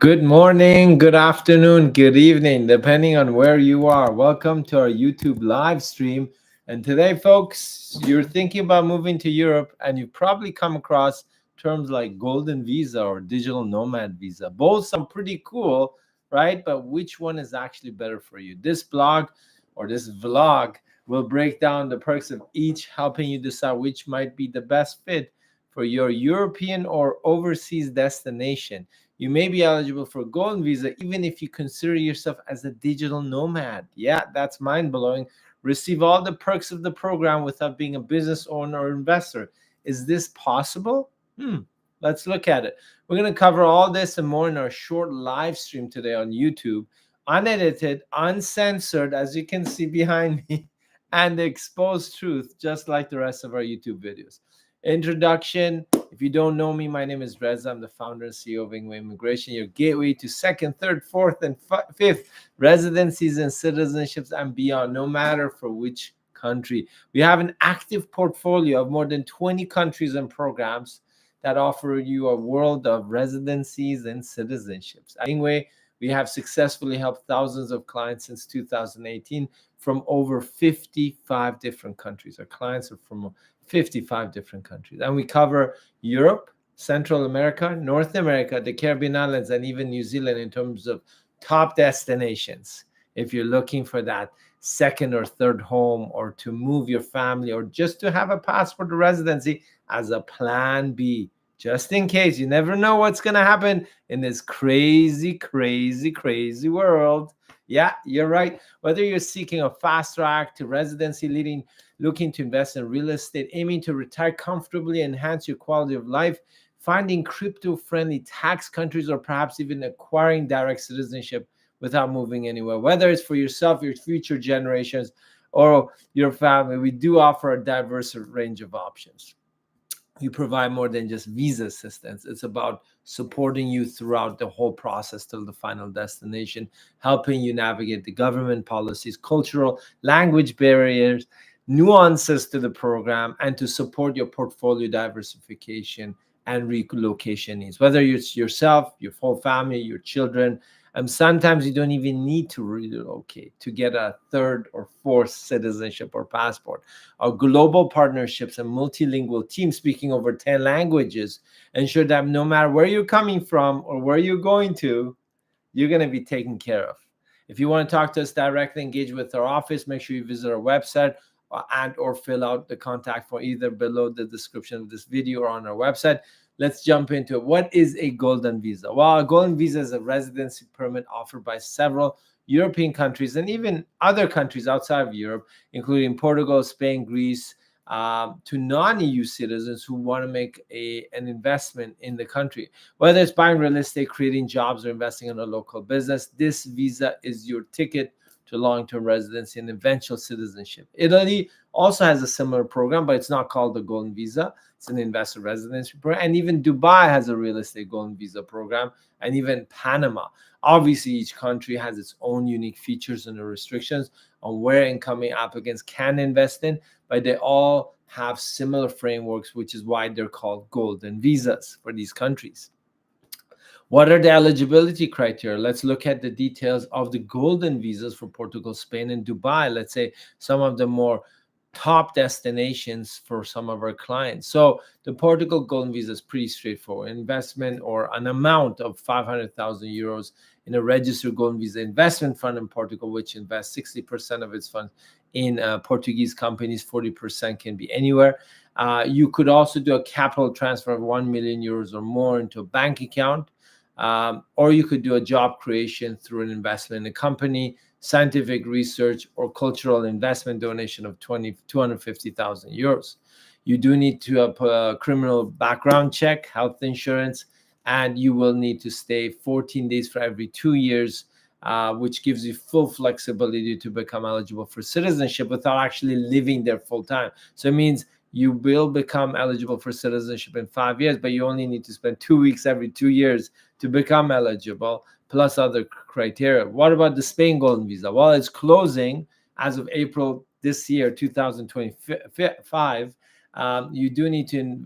Good morning, good afternoon, good evening, depending on where you are. Welcome to our YouTube live stream. And today, folks, you're thinking about moving to Europe, and you've probably come across terms like Golden Visa or Digital Nomad Visa. Both sound pretty cool, right? But which one is actually better for you? This blog or this vlog will break down the perks of each, helping you decide which might be the best fit for your European or overseas destination. You may be eligible for a golden visa even if you consider yourself as a digital nomad. Yeah, that's mind blowing. Receive all the perks of the program without being a business owner or investor. Is this possible? Let's look at it. We're going to cover all this and more in our short live stream today on YouTube, unedited, uncensored, as you can see behind me, and the exposed truth, just like the rest of our YouTube videos. Introduction. If you don't know me, my name is Reza. I'm the founder and CEO of Ingwe Immigration, your gateway to second, third, fourth, and fifth residencies and citizenships and beyond, no matter for which country. We have an active portfolio of more than 20 countries and programs that offer you a world of residencies and citizenships. At Ingwe, we have successfully helped thousands of clients since 2018 from over 55 different countries. Our clients are from 55 different countries. And we cover Europe, Central America, North America, the Caribbean islands, and even New Zealand in terms of top destinations. If you're looking for that second or third home, or to move your family, or just to have a passport or residency as a plan B, just in case. You never know what's going to happen in this crazy, crazy, crazy world. Yeah, you're right. Whether you're seeking a fast track to residency, looking to invest in real estate, aiming to retire comfortably, enhance your quality of life, finding crypto-friendly tax countries, or perhaps even acquiring direct citizenship without moving anywhere, whether it's for yourself, your future generations, or your family, we do offer a diverse range of options. We provide more than just visa assistance. It's about supporting you throughout the whole process till the final destination, helping you navigate the government policies, cultural, language barriers, nuances to the program, and to support your portfolio diversification and relocation needs, whether it's yourself, your whole family, your children. Sometimes you don't even need to relocate to get a third or fourth citizenship or passport. Our global partnerships and multilingual team speaking over 10 languages ensure that no matter where you're coming from or where you're going to, you're going to be taken care of. If you want to talk to us directly, engage with our office, make sure you visit our website and or fill out the contact form either below the description of this video or on our website. Let's jump into it. What is a golden visa? Well, a golden visa is a residency permit offered by several European countries and even other countries outside of Europe, including Portugal, Spain, Greece, to non-EU citizens who want to make an investment in the country. Whether it's buying real estate, creating jobs, or investing in a local business, this visa is your ticket to long-term residency and eventual citizenship. Italy also has a similar program, but it's not called the Golden Visa. It's an investor residency program. And even Dubai has a real estate Golden Visa program, and even Panama. Obviously, each country has its own unique features and restrictions on where incoming applicants can invest in, but they all have similar frameworks, which is why they're called Golden Visas for these countries. What are the eligibility criteria? Let's look at the details of the golden visas for Portugal, Spain, and Dubai. Let's say some of the more top destinations for some of our clients. So the Portugal golden visa is pretty straightforward. Investment or an amount of 500,000 euros in a registered golden visa investment fund in Portugal, which invests 60% of its funds in Portuguese companies. 40% can be anywhere. You could also do a capital transfer of 1 million euros or more into a bank account. Or you could do a job creation through an investment in a company, scientific research, or cultural investment donation of 250,000 euros. You do need to have a criminal background check, health insurance, and you will need to stay 14 days for every 2 years, which gives you full flexibility to become eligible for citizenship without actually living there full time. So it means you will become eligible for citizenship in 5 years, but you only need to spend 2 weeks every 2 years to become eligible, plus other criteria. What about the Spain Golden Visa? Well, it's closing as of April this year, 2025. You do need to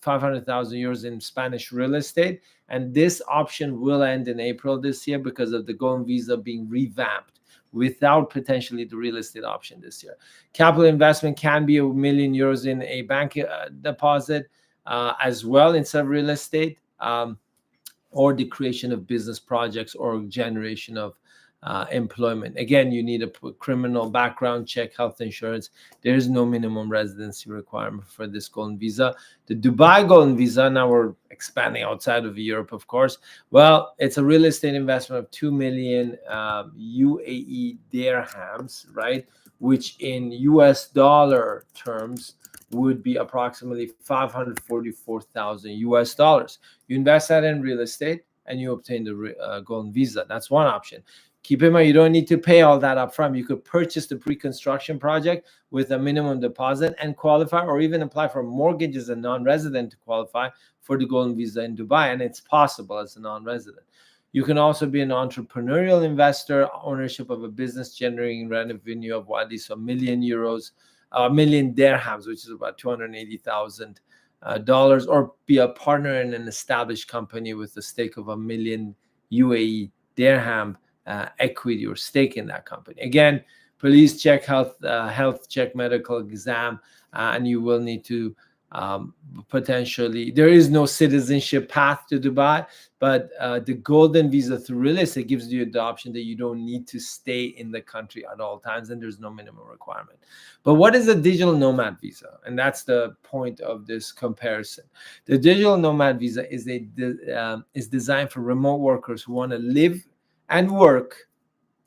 500,000 euros in Spanish real estate. And this option will end in April this year because of the golden visa being revamped without potentially the real estate option this year. Capital investment can be €1 million in a bank deposit as well instead of real estate, or the creation of business projects or generation of employment. Again, you need a criminal background check, health insurance. There is no minimum residency requirement for this golden visa. The Dubai golden visa, now we're expanding outside of Europe, of course. Well, it's a real estate investment of 2 million UAE dirhams, right? Which in US dollar terms would be approximately 544,000 US dollars. You invest that in real estate and you obtain the golden visa. That's one option. Keep in mind, you don't need to pay all that up front. You could purchase the pre-construction project with a minimum deposit and qualify, or even apply for a mortgage as a non-resident to qualify for the golden visa in Dubai. And it's possible as a non-resident. You can also be an entrepreneurial investor, ownership of a business generating revenue of at least €1 million dirhams, which is about $280,000, or be a partner in an established company with a stake of 1 million UAE dirham equity or stake in that company. Again, police check, health check, medical exam, and you will need to potentially, there is no citizenship path to Dubai, but the golden visa through real estate gives you the option that you don't need to stay in the country at all times, and there's no minimum requirement. But what is a digital nomad visa? And that's the point of this comparison. The digital nomad visa is designed for remote workers who want to live and work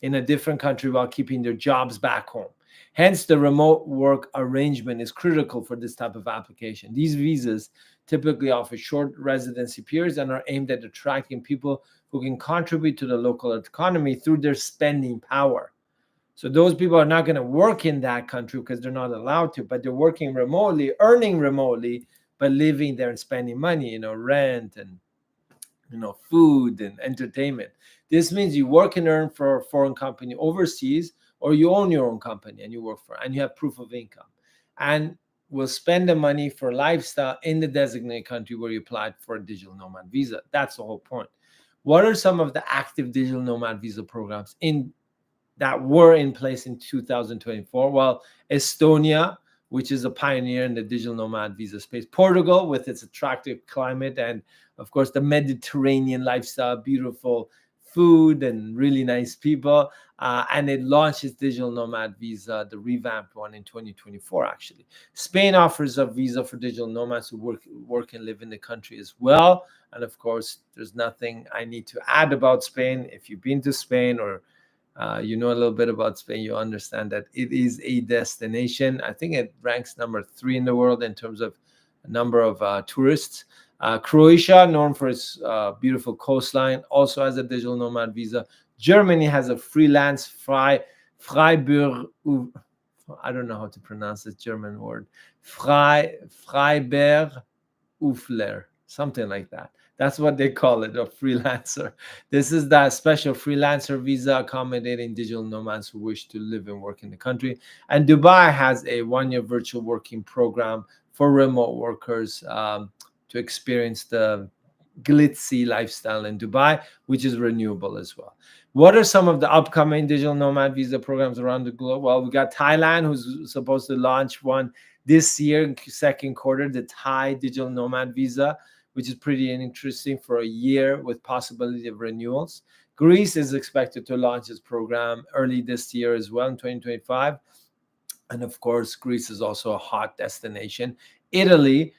in a different country while keeping their jobs back home. Hence, the remote work arrangement is critical for this type of application. These visas typically offer short residency periods and are aimed at attracting people who can contribute to the local economy through their spending power. So those people are not going to work in that country because they're not allowed to, but they're working remotely, earning remotely, but living there and spending money, rent and food and entertainment. This means you work and earn for a foreign company overseas, or you own your own company and you work for it, and you have proof of income, and will spend the money for lifestyle in the designated country where you applied for a digital nomad visa. That's the whole point. What are some of the active digital nomad visa programs that were in place in 2024? Well, Estonia, which is a pioneer in the digital nomad visa space. Portugal, with its attractive climate and, of course, the Mediterranean lifestyle, beautiful food and really nice people. And it launched its digital nomad visa, the revamped one, in 2024, actually. Spain offers a visa for digital nomads who work and live in the country as well. And, of course, there's nothing I need to add about Spain. If you've been to Spain or you know a little bit about Spain, you understand that it is a destination. I think it ranks number 3 in the world in terms of number of tourists. Croatia, known for its beautiful coastline, also has a digital nomad visa. Germany has a freelance Freiburg. I don't know how to pronounce this German word. Freiberufler, something like that. That's what they call it, a freelancer. This is that special freelancer visa accommodating digital nomads who wish to live and work in the country. And Dubai has a 1-year virtual working program for remote workers to experience the glitzy lifestyle in Dubai, which is renewable as well. What are some of the upcoming digital nomad visa programs around the globe? Well, we got Thailand, who's supposed to launch one this year in second quarter, the Thai digital nomad visa, which is pretty interesting, for a year with possibility of renewals. Greece is expected to launch its program early this year as well, in 2025. And of course, Greece is also a hot destination. Italy,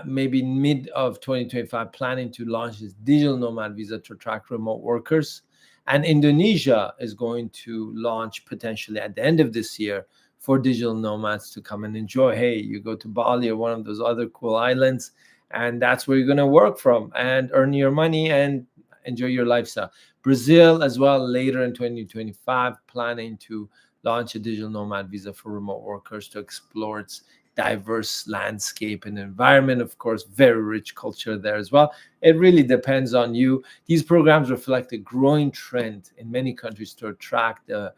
maybe mid of 2025, planning to launch its digital nomad visa to attract remote workers. And Indonesia is going to launch potentially at the end of this year for digital nomads to come and enjoy. Hey, you go to Bali or one of those other cool islands, and that's where you're going to work from and earn your money and enjoy your lifestyle. Brazil as well, later in 2025, planning to launch a digital nomad visa for remote workers to explore its diverse landscape and environment. Of course, very rich culture there as well. It really depends on you. These programs reflect a growing trend in many countries to attract the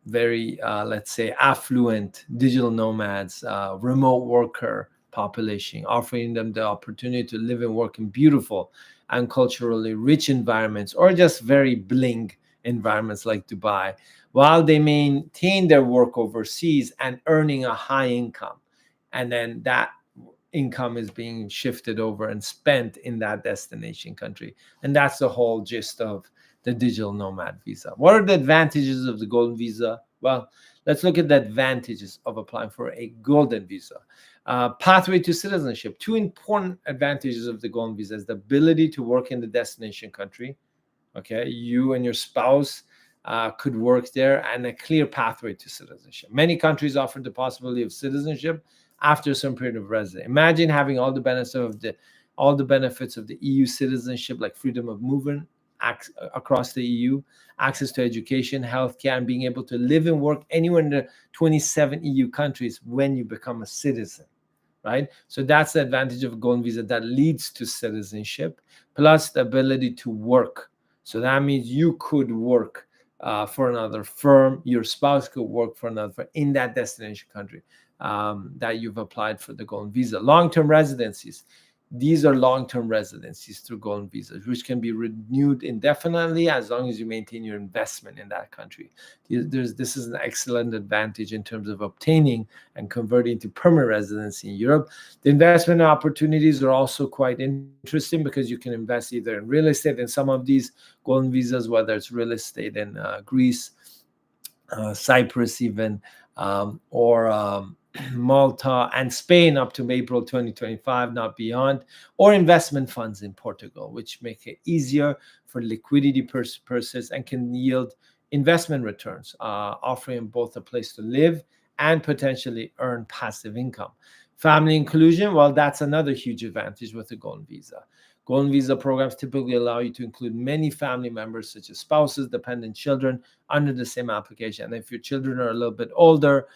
very, let's say, affluent digital nomads, remote worker population, offering them the opportunity to live and work in beautiful and culturally rich environments, or just very bling environments like Dubai, while they maintain their work overseas and earning a high income. And then that income is being shifted over and spent in that destination country. And that's the whole gist of the digital nomad visa. What are the advantages of the golden visa? Well, let's look at the advantages of applying for a golden visa. Pathway to citizenship. Two important advantages of the golden visa is the ability to work in the destination country. Okay, you and your spouse could work there, and a clear pathway to citizenship. Many countries offer the possibility of citizenship after some period of residence. Imagine having all the benefits of the EU citizenship, like freedom of movement across the EU, access to education, healthcare, and being able to live and work anywhere in the 27 EU countries when you become a citizen. Right? So that's the advantage of a golden visa that leads to citizenship, plus the ability to work. So that means you could work for another firm, your spouse could work for another firm in that destination country that you've applied for the golden visa. Long-term residencies. These are long-term residencies through golden visas, which can be renewed indefinitely as long as you maintain your investment in that country. This is an excellent advantage in terms of obtaining and converting to permanent residency in Europe. The investment opportunities are also quite interesting because you can invest either in real estate in some of these golden visas, whether it's real estate in Greece, Cyprus even, or Malta and Spain up to April 2025, not beyond, or investment funds in Portugal, which make it easier for liquidity purposes and can yield investment returns, offering both a place to live and potentially earn passive income. Family inclusion, well, that's another huge advantage with the golden visa. Golden visa programs typically allow you to include many family members, such as spouses, dependent children, under the same application. And if your children are a little bit older,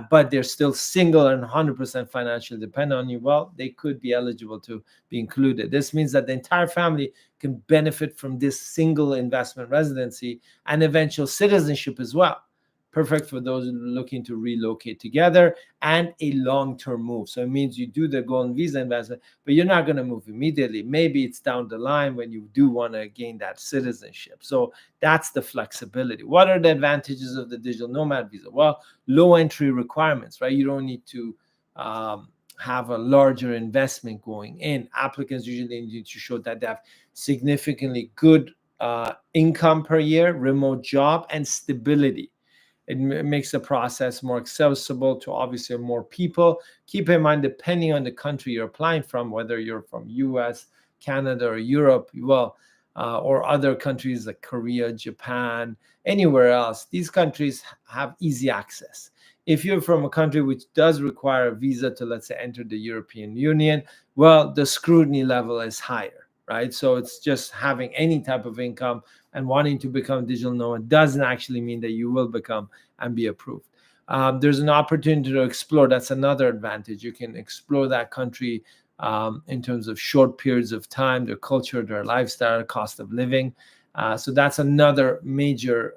but they're still single and 100% financially dependent on you, well, they could be eligible to be included. This means that the entire family can benefit from this single investment residency and eventual citizenship as well. Perfect for those looking to relocate together and a long-term move. So it means you do the golden visa investment, but you're not going to move immediately. Maybe it's down the line when you do want to gain that citizenship. So that's the flexibility. What are the advantages of the digital nomad visa? Well, low entry requirements, right? You don't need to have a larger investment going in. Applicants usually need to show that they have significantly good income per year, remote job, and stability. It makes the process more accessible to obviously more people. Keep in mind, depending on the country you're applying from, whether you're from US, Canada, or Europe, well, or other countries like Korea, Japan, anywhere else, these countries have easy access. If you're from a country which does require a visa to, let's say, enter the European Union, well, the scrutiny level is higher, right? So it's just having any type of income and wanting to become digital nomad doesn't actually mean that you will become and be approved. There's an opportunity to explore. That's another advantage. You can explore that country in terms of short periods of time, their culture, their lifestyle, cost of living. So that's another major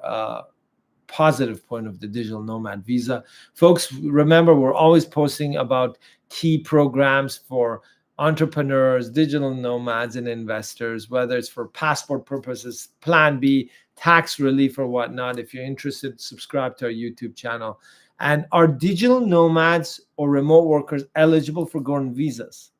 positive point of the digital nomad visa. Folks, remember, we're always posting about key programs for entrepreneurs, digital nomads, and investors, whether it's for passport purposes, Plan B, tax relief, or whatnot. If you're interested, subscribe to our YouTube channel. And are digital nomads or remote workers eligible for golden visas?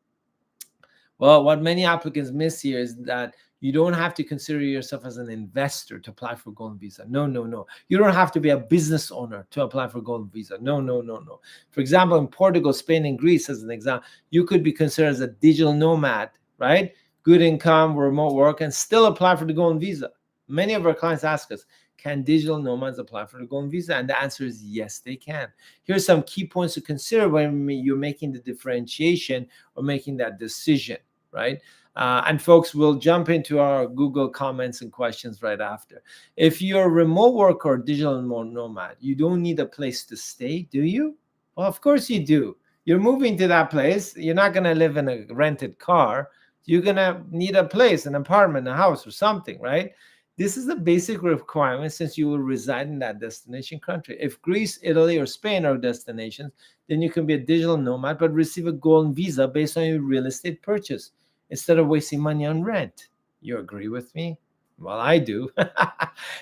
Well, what many applicants miss here is that you don't have to consider yourself as an investor to apply for golden visa. No, no, no. You don't have to be a business owner to apply for golden visa. No, no, no, no. For example, in Portugal, Spain, and Greece, as an example, you could be considered as a digital nomad, right? Good income, remote work, and still apply for the golden visa. Many of our clients ask us, can digital nomads apply for the golden visa? And the answer is yes, they can. Here's some key points to consider when you're making the differentiation or making that decision, right? And folks, we'll jump into our Google comments and questions right after. If you're a remote worker or digital nomad, you don't need a place to stay, do you? Well, of course you do. You're moving to that place. You're not going to live in a rented car. You're going to need a place, an apartment, a house, or something, right? This is a basic requirement since you will reside in that destination country. If Greece, Italy, or Spain are destinations, then you can be a digital nomad but receive a golden visa based on your real estate purchase instead of wasting money on rent. You agree with me? Well, I do.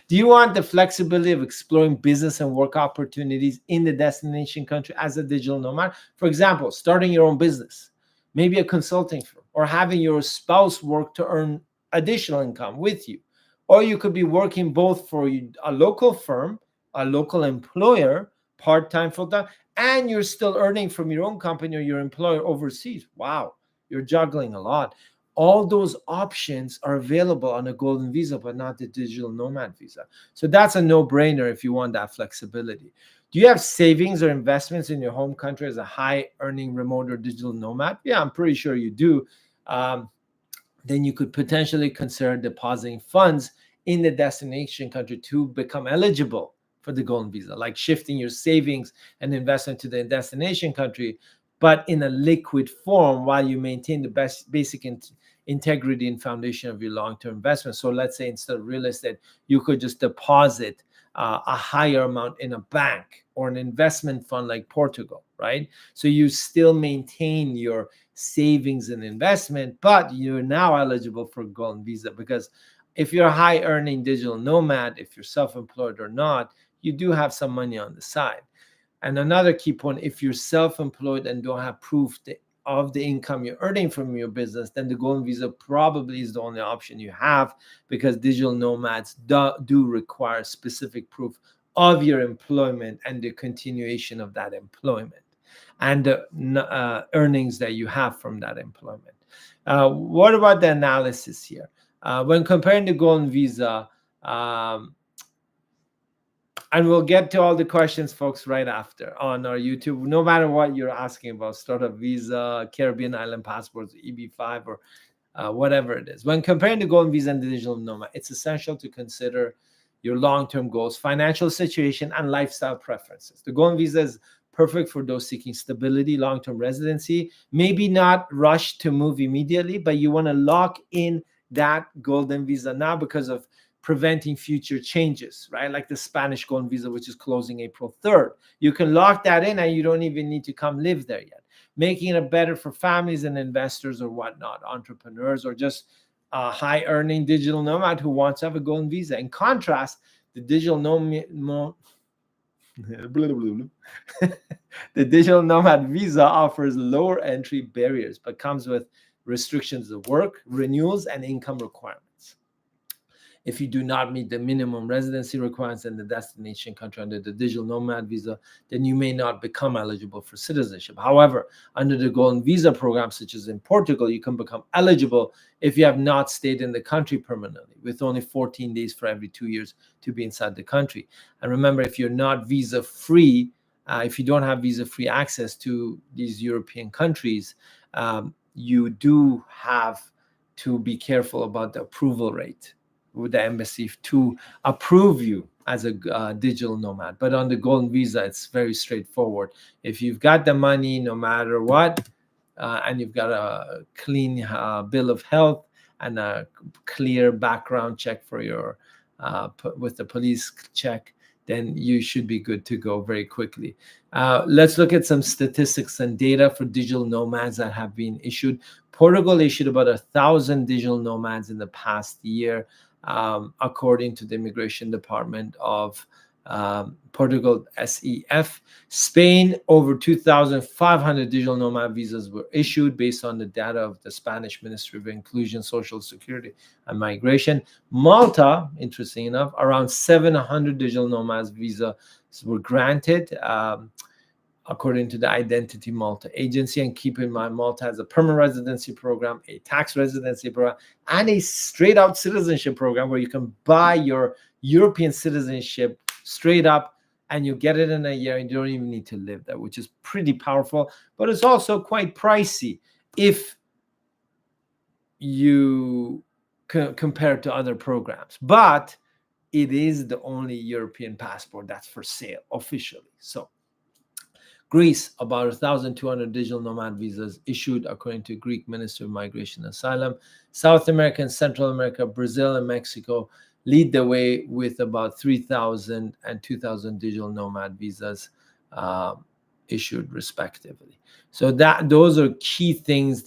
Do you want the flexibility of exploring business and work opportunities in the destination country as a digital nomad? For example, starting your own business, maybe a consulting firm, or having your spouse work to earn additional income with you. Or you could be working both for a local firm, a local employer, part-time, full-time, and you're still earning from your own company or your employer overseas. Wow, you're juggling a lot. All those options are available on a golden visa, but not the digital nomad visa. So that's a no-brainer if you want that flexibility. Do you have savings or investments in your home country as a high-earning remote or digital nomad? Yeah, I'm pretty sure you do. Then you could potentially consider depositing funds in the destination country to become eligible for the golden visa, like shifting your savings and investment to the destination country, but in a liquid form while you maintain the basic integrity and foundation of your long-term investment. So let's say instead of real estate, you could just deposit a higher amount in a bank or an investment fund like Portugal, right? So you still maintain your savings and investment, but you're now eligible for golden visa, because if you're a high earning digital nomad, if you're self-employed or not, you do have some money on the side. And another key point, if you're self-employed and don't have proof of the income you're earning from your business, then the golden visa probably is the only option you have, because digital nomads do require specific proof of your employment and the continuation of that employment and the earnings that you have from that employment. What about the analysis here? When comparing the golden visa, and we'll get to all the questions, folks, right after on our YouTube. No matter what you're asking about, startup visa, Caribbean island passports, EB5, or whatever it is. When comparing the golden visa and the digital nomad, it's essential to consider your long-term goals, financial situation, and lifestyle preferences. The golden visa is perfect for those seeking stability, long-term residency, maybe not rush to move immediately, but you want to lock in that golden visa now because of preventing future changes, right? Like the Spanish golden visa, which is closing April 3rd. You can lock that in and you don't even need to come live there yet, making it better for families and investors or whatnot, entrepreneurs, or just a high earning digital nomad who wants to have a golden visa. In contrast, the digital the digital nomad visa offers lower entry barriers, but comes with restrictions of work, renewals, and income requirements. If you do not meet the minimum residency requirements in the destination country under the digital nomad visa, then you may not become eligible for citizenship. However, under the golden visa program, such as in Portugal, you can become eligible if you have not stayed in the country permanently, with only 14 days for every 2 years to be inside the country. And remember, if you're not visa free, if you don't have visa free access to these European countries, you do have to be careful about the approval rate with the embassy to approve you as a digital nomad. But on the golden visa, it's very straightforward. If you've got the money, no matter what, and you've got a clean bill of health and a clear background check for your with the police check, then you should be good to go very quickly. Let's look at some statistics and data for digital nomads that have been issued. Portugal issued about 1,000 digital nomads in the past year, according to the Immigration Department of Portugal, SEF. Spain, over 2,500 digital nomad visas were issued based on the data of the Spanish Ministry of Inclusion, Social Security, and Migration. Malta, interesting enough, around 700 digital nomads visas were granted, according to the Identity Malta agency. And keep in mind, Malta has a permanent residency program, a tax residency program, and a straight out citizenship program where you can buy your European citizenship straight up and you get it in a year and you don't even need to live there, which is pretty powerful. But it's also quite pricey if you compare it to other programs. But it is the only European passport that's for sale officially. So Greece, about 1,200 digital nomad visas issued according to Greek Ministry of Migration and Asylum. South America and Central America, Brazil and Mexico lead the way with about 3,000 and 2,000 digital nomad visas issued respectively. So those are key things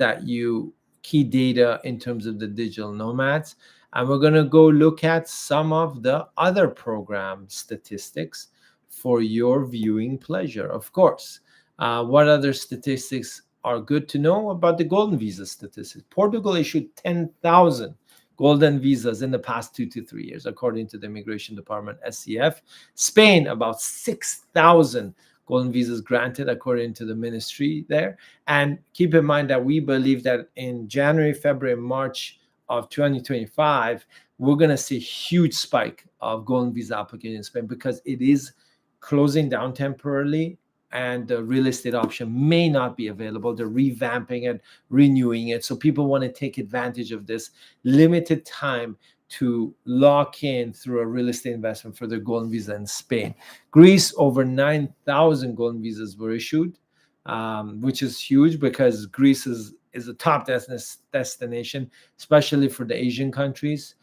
key data in terms of the digital nomads. And we're going to go look at some of the other program statistics for your viewing pleasure, of course. What other statistics are good to know about the golden visa statistics? Portugal issued 10,000 golden visas in the past 2 to 3 years, according to the Immigration Department, SCF. Spain, about 6,000 golden visas granted, according to the ministry there. And keep in mind that we believe that in January, February, and March of 2025, we're going to see a huge spike of golden visa applications in Spain because it is closing down temporarily and the real estate option may not be available. They're revamping it, renewing it. So people want to take advantage of this limited time to lock in through a real estate investment for their golden visa in Spain. Greece, over 9,000 golden visas were issued, which is huge because Greece is a top destination, especially for the Asian countries.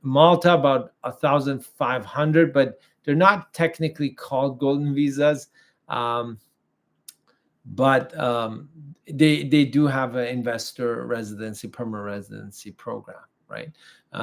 Malta, about 1,500, but they're not technically called golden visas, but they do have an investor residency, permanent residency program, right?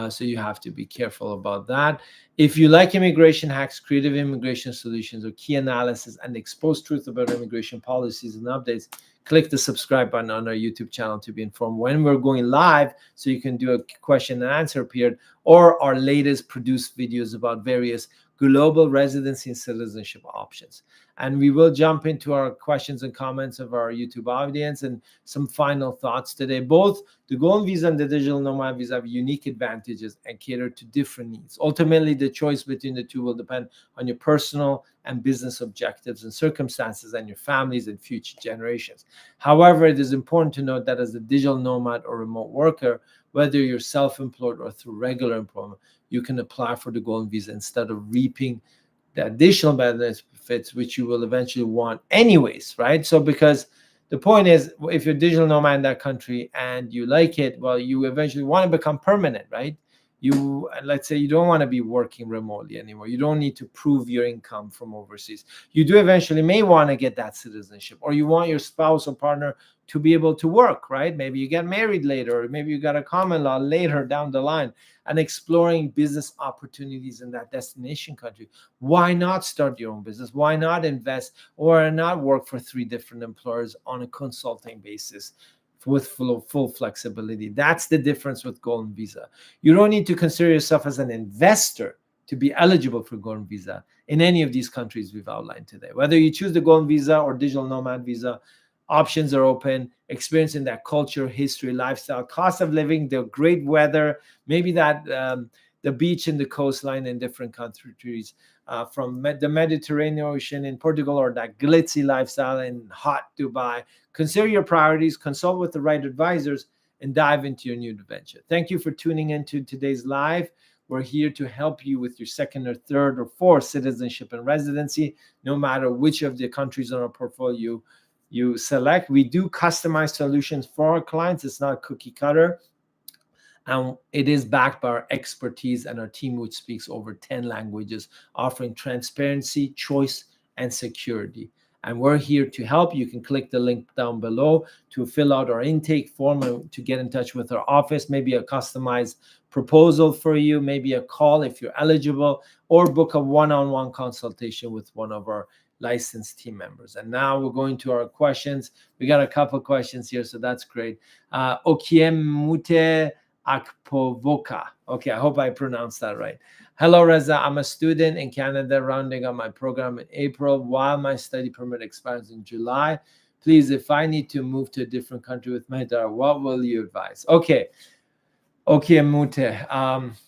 So you have to be careful about that. If you like immigration hacks, creative immigration solutions, or key analysis and expose truth about immigration policies and updates, click the subscribe button on our YouTube channel to be informed when we're going live, so you can do a question and answer period, or our latest produced videos about various global residency and citizenship options. And we will jump into our questions and comments of our YouTube audience and some final thoughts today. Both the Golden Visa and the Digital Nomad Visa have unique advantages and cater to different needs. Ultimately, the choice between the two will depend on your personal and business objectives and circumstances and your families and future generations. However, it is important to note that as a digital nomad or remote worker, whether you're self-employed or through regular employment, you can apply for the Golden Visa instead of reaping the additional benefits, which you will eventually want anyways, right? So because the point is, if you're a digital nomad in that country and you like it, well, you eventually want to become permanent, right? Let's say you don't want to be working remotely anymore. You don't need to prove your income from overseas. You do eventually may want to get that citizenship, or you want your spouse or partner to be able to work, right? Maybe you get married later, or maybe you got a common law later down the line, and exploring business opportunities in that destination country. Why not start your own business? Why not invest or not work for 3 different employers on a consulting basis with full flexibility? That's the difference with Golden Visa. You don't need to consider yourself as an investor to be eligible for Golden Visa in any of these countries we've outlined today. Whether you choose the Golden Visa or Digital Nomad Visa, options are open, experiencing that culture, history, lifestyle, cost of living, the great weather, maybe that the beach and the coastline in different countries, from the Mediterranean Ocean in Portugal, or that glitzy lifestyle in hot Dubai. Consider your priorities, consult with the right advisors, and dive into your new adventure. Thank you for tuning into today's live. We're here to help you with your second or third or fourth citizenship and residency, no matter which of the countries on our portfolio you select. We do customize solutions for our clients. It's not cookie cutter. And it is backed by our expertise and our team, which speaks over 10 languages, offering transparency, choice, and security. And we're here to help. You can click the link down below to fill out our intake form and to get in touch with our office, maybe a customized proposal for you, maybe a call if you're eligible, or book a one-on-one consultation with one of our licensed team members. And now we're going to our questions. We got a couple questions here, so that's great. Okiemute Akpovoka. Okay, I hope I pronounced that right. Hello, Reza. I'm a student in Canada, rounding up my program in April while my study permit expires in July. Please, if I need to move to a different country with my daughter, what will you advise? Okay, Mute.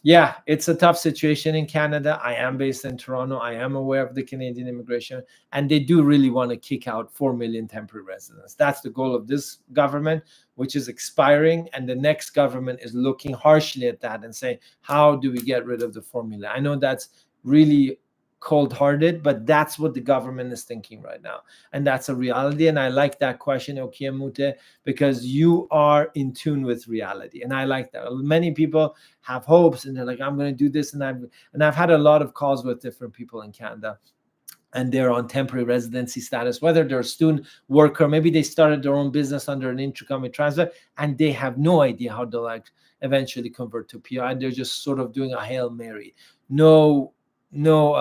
Yeah, it's a tough situation in Canada. I am based in Toronto. I am aware of the Canadian immigration, and they do really want to kick out 4 million temporary residents. That's the goal of this government, which is expiring, and the next government is looking harshly at that and saying, how do we get rid of the 4 million? I know that's really cold-hearted, but that's what the government is thinking right now, and that's a reality. And I like that question, Okiamute, because you are in tune with reality, and I like that. Many people have hopes, and they're like, I'm going to do this, and I've had a lot of calls with different people in Canada, and they're on temporary residency status, whether they're a student, worker, maybe they started their own business under an intra-company transfer, and they have no idea how they'll like eventually convert to PR, and they're just sort of doing a Hail Mary. No, no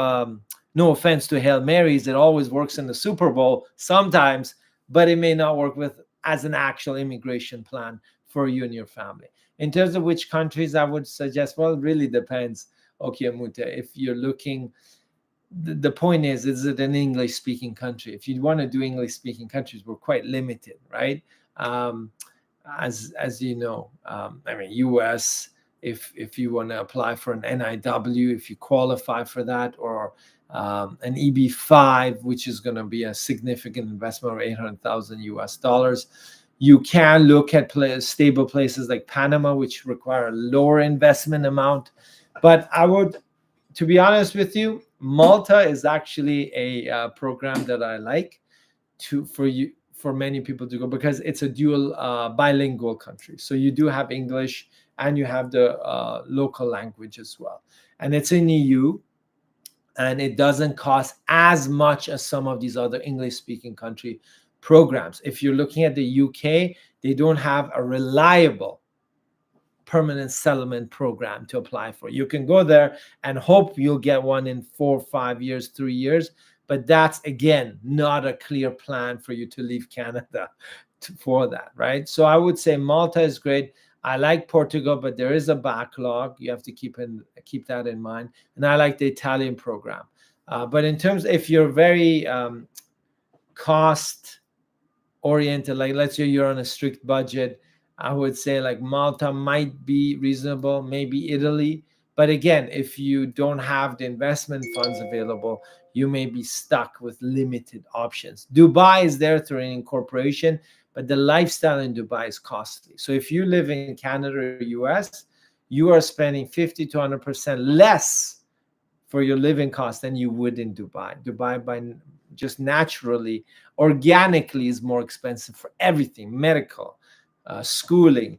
offense to Hail Marys, it always works in the Super Bowl sometimes, but it may not work with as an actual immigration plan for you and your family. In terms of which countries I would suggest, well, it really depends, Okiamute. If you're looking, the point is it an English speaking country? If you want to do English speaking countries, we're quite limited, right? As you know, I mean, US, if you want to apply for an NIW, if you qualify for that, or an EB5, which is going to be a significant investment of 800,000 US dollars, you can look at stable places like Panama, which require a lower investment amount. But I would, to be honest with you, Malta is actually a program that I like for many people to go, because it's a dual bilingual country. So you do have English and you have the local language as well. And it's in EU, and it doesn't cost as much as some of these other English-speaking country programs. If you're looking at the UK, they don't have a reliable permanent settlement program to apply for. You can go there and hope you'll get one in 4, 5 years, 3 years, but that's, again, not a clear plan for you to leave Canada for that, right? So I would say Malta is great. I like Portugal, but there is a backlog. You have to keep that in mind. And I like the Italian program. But in terms, if you're very cost oriented, like let's say you're on a strict budget, I would say like Malta might be reasonable, maybe Italy. But again, if you don't have the investment funds available, you may be stuck with limited options. Dubai is there through an incorporation, but the lifestyle in Dubai is costly. So if you live in Canada or US, you are spending 50 to 100% less for your living cost than you would in Dubai. Dubai, by just naturally, organically, is more expensive for everything: medical, schooling,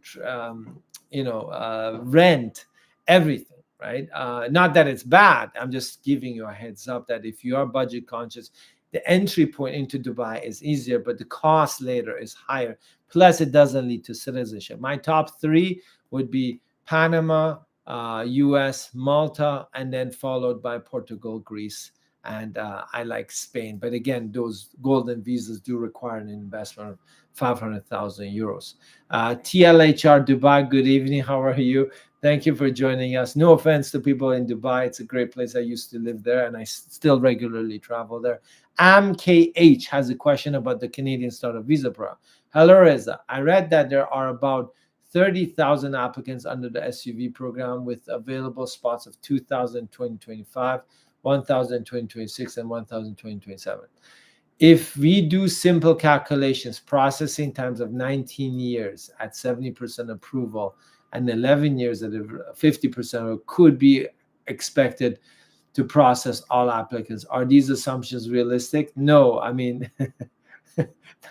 rent, everything, right? Not that it's bad. I'm just giving you a heads up that if you are budget conscious, the entry point into Dubai is easier, but the cost later is higher. Plus, it doesn't lead to citizenship. My top 3 would be Panama, US, Malta, and then followed by Portugal, Greece, and I like Spain. But again, those golden visas do require an investment of 500,000 euros. TLHR Dubai, good evening. How are you? Thank you for joining us. No offense to people in Dubai. It's a great place. I used to live there, and I still regularly travel there. AMKH has a question about the Canadian Startup Visa program. Hello, Reza. I read that there are about 30,000 applicants under the SUV program, with available spots of 2,000 2025, 1,000 2026, and 1,000 2027. If we do simple calculations, processing times of 19 years at 70% approval and 11 years at 50% could be expected to process all applicants. Are these assumptions realistic? No, I mean,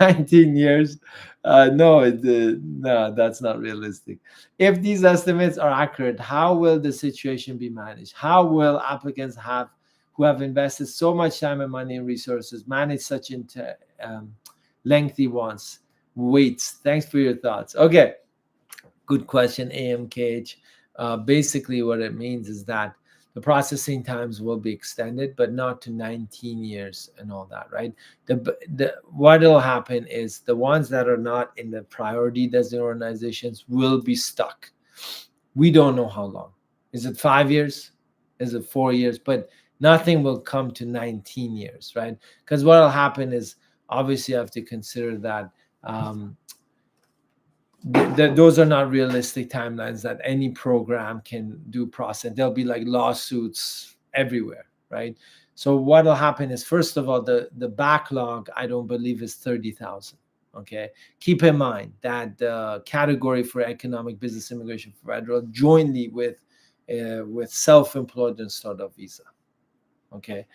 19 years, no, that's not realistic. If these estimates are accurate, how will the situation be managed? How will applicants who have invested so much time and money and resources manage such lengthy waits? Thanks for your thoughts. Okay, good question, AMKH. Basically, what it means is that the processing times will be extended, but not to 19 years and all that, right? What will happen is the ones that are not in the priority designated organizations will be stuck. We don't know how long. Is it 5 years? Is it 4 years? But nothing will come to 19 years, right? Because what will happen is, obviously, you have to consider that those are not realistic timelines that any program can do process. There'll be like lawsuits everywhere, right? So what will happen is, first of all, the backlog, I don't believe, is 30,000. Okay, keep in mind that the category for economic business immigration federal jointly with self-employed and startup visa. Okay.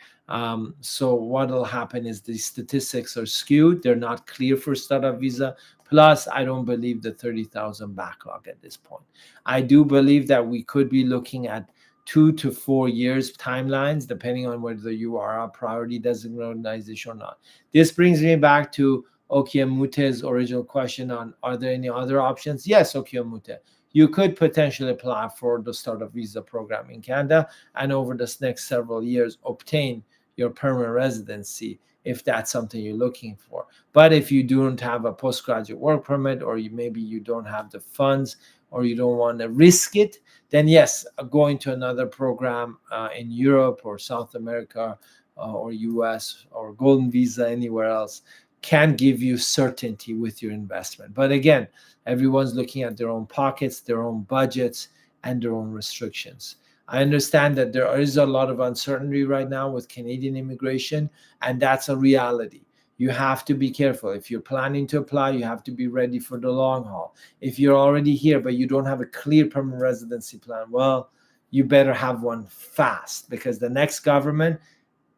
So what will happen is the statistics are skewed. They're not clear for startup visa. Plus, I don't believe the 30,000 backlog at this point. I do believe that we could be looking at 2 to 4 years timelines, depending on whether you are a priority designated organization or not. This brings me back to Okiamute's original question on, are there any other options? Yes, Okiamute. You could potentially apply for the startup visa program in Canada and over the next several years obtain your permanent residency if that's something you're looking for. But if you don't have a postgraduate work permit, or maybe you don't have the funds, or you don't want to risk it, then yes, going to another program in Europe or South America or US or Golden Visa anywhere else can give you certainty with your investment. But again, everyone's looking at their own pockets, their own budgets, and their own restrictions. I understand that there is a lot of uncertainty right now with Canadian immigration, and that's a reality. You have to be careful. If you're planning to apply, you have to be ready for the long haul. If you're already here, but you don't have a clear permanent residency plan, well, you better have one fast, because the next government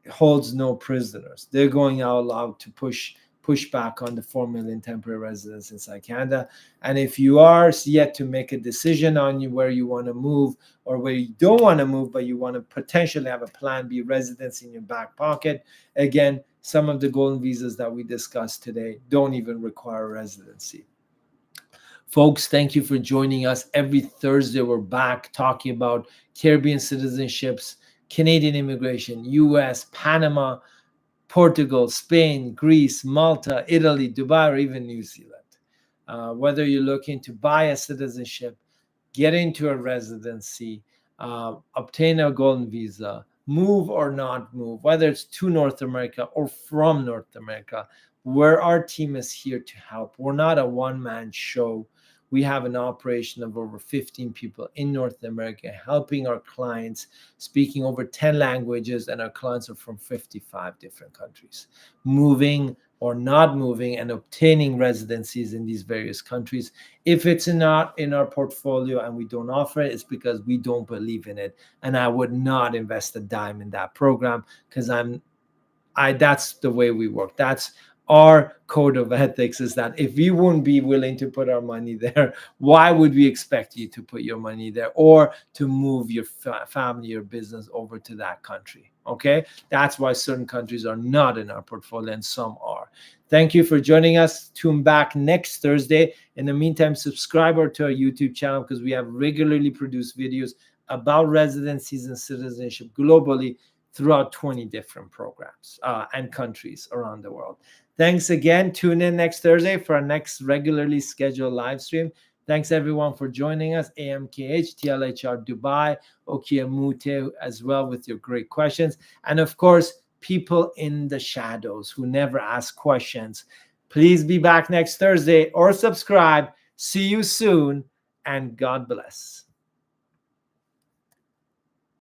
holds no prisoners. They're going out loud to push back on the 4 million temporary residents inside Canada. And if you are yet to make a decision on where you want to move or where you don't want to move, but you want to potentially have a plan B residence in your back pocket, again, some of the golden visas that we discussed today don't even require residency. Folks, thank you for joining us. Every Thursday, we're back talking about Caribbean citizenships, Canadian immigration, US, Panama, Portugal, Spain, Greece, Malta, Italy, Dubai, or even New Zealand. Whether you're looking to buy a citizenship, get into a residency, obtain a golden visa, move or not move, whether it's to North America or from North America, where our team is here to help. We're not a one-man show. We have an operation of over 15 people in North America helping our clients, speaking over 10 languages, and our clients are from 55 different countries. Moving or not moving and obtaining residencies in these various countries. If it's not in our portfolio and we don't offer it, it's because we don't believe in it. And I would not invest a dime in that program, because that's the way we work. That's our code of ethics, is that if we wouldn't be willing to put our money there, why would we expect you to put your money there or to move your family or business over to that country? Okay, that's why certain countries are not in our portfolio and some are. Thank you for joining us. Tune back next Thursday. In the meantime, subscribe to our YouTube channel, because we have regularly produced videos about residencies and citizenship globally throughout 20 different programs and countries around the world. Thanks again. Tune in next Thursday for our next regularly scheduled live stream. Thanks everyone for joining us. AMKH, TLHR Dubai, Okiamute as well with your great questions. And of course, people in the shadows who never ask questions. Please be back next Thursday or subscribe. See you soon, and God bless.